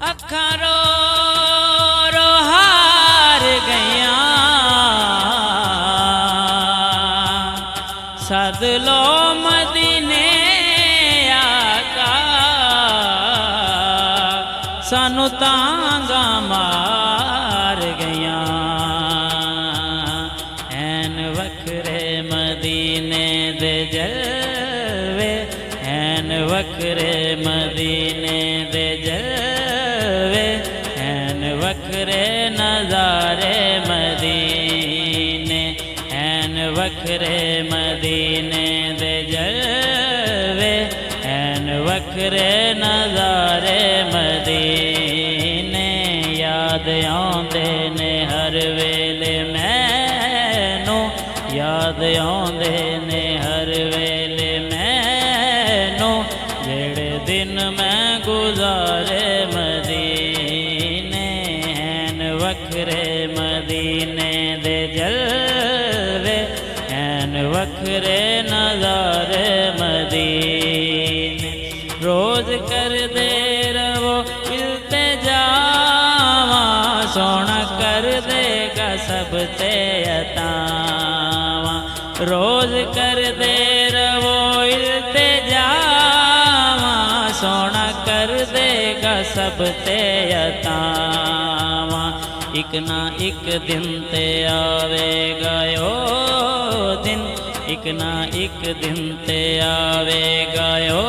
अखां रो रो हार गया सद लो मदीने आका सानू तांगा मार गया ऐन वखरे मदीने दे जलवे ऐन वखरे मदीने दे जलवे ऐन वखरे नजारे मदीने ऐन वखरे मदीने दे जलवे ऐन वखरे नजारे मदीने याद आउंदे ने हर वेले मैनू याद आउंदे ने हर वेले मैनू जेड़े दिन मैं गुजारे मदीने ऐन वखरे मदीने दे जलवे ऐन वखरे नजारे मदीने रोज कर दे रवो इल्तिजावा सोना कर देगा सब ते अतावा रोज कर दे रवो इल्तिजावा सोना कर देगा सब ते अतावा एक ना एक दिन ते आवेगा यो दिन एक ना एक दिन ते आवेगा यो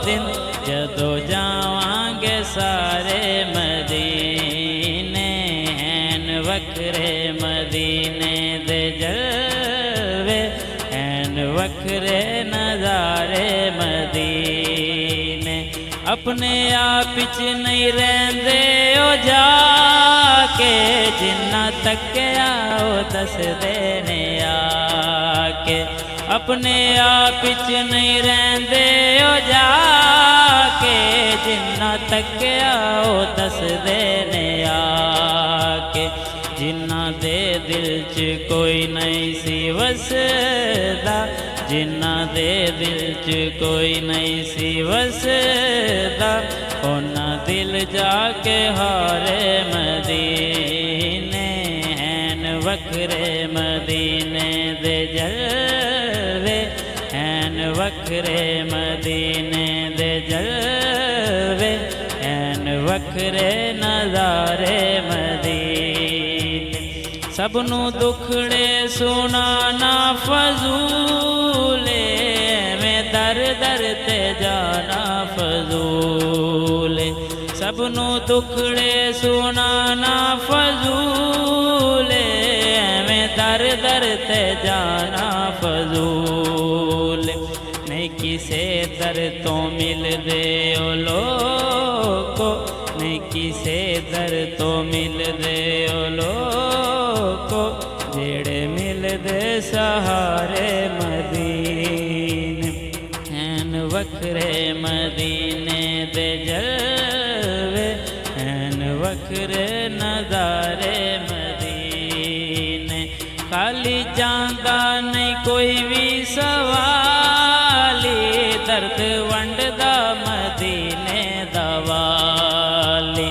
दिन जदो जावांगे सारे मदीने ऐन वखरे मदीने दे जलवे ऐन वखरे नजारे मदीने अपने आप च नहीं रहंदे ओ जाके जिन्ना तक्या ओ दस देने आके अपने आप च नहीं रहंदे ओ जाके जिन्ना तक्या ओ दस देने आके जिन्ना दे दिल च कोई नहीं सी वसदा जिन्ना दे दिल च कोई नहीं सी वसदा ओना दिल जाके हारे मदीने ऐन वखरे मदीने दे जलवे ऐन वखरे मदीने दे जलवे ऐन वखरे नजारे मदीने सबनू दुखड़े सुनाना फजूले मैं दर दर ते जाना फजूले सबनू दुखड़े सुनाना फजूले मैं दर दर ते जाना फजूले नहीं किसे दर तो मिल दे ओ लोको नहीं किसे दर तो मिल दे ओ लोको जेड़े मिल दे सहारे मदीने ऐन वखरे मदीने दे जलवे ऐन वखरे नजारे मदीने खाली जांदा नहीं कोई भी सवाली दर्द वंडदा मदीने दवाली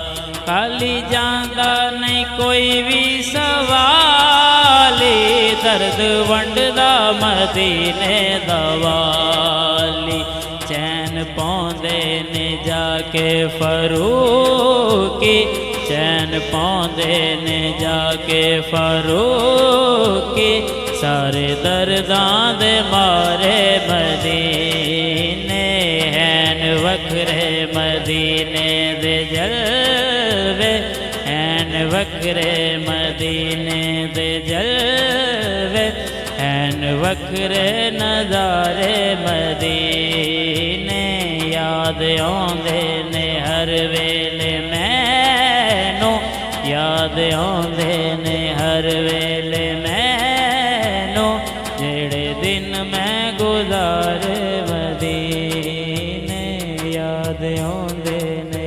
खाली जांदा नहीं कोई भी सवाली दर्द वंडदा मदीने दवाली चैन पाउंदे ने जाके फरूकी चैन पाउंदे ने जाके फरूकी सारे दर्दां दे मारे मदीने ऐन वखरे मदीने दे जलवे ऐन वखरे मदीने दे जलवे ऐन वखरे नजारे मदीने याद आउंदे ने हर वेले मैनू याद आउंदे ने हर वेले मैनू जेड़े दिन मैं गुजारे मदीने याद आउंदे ने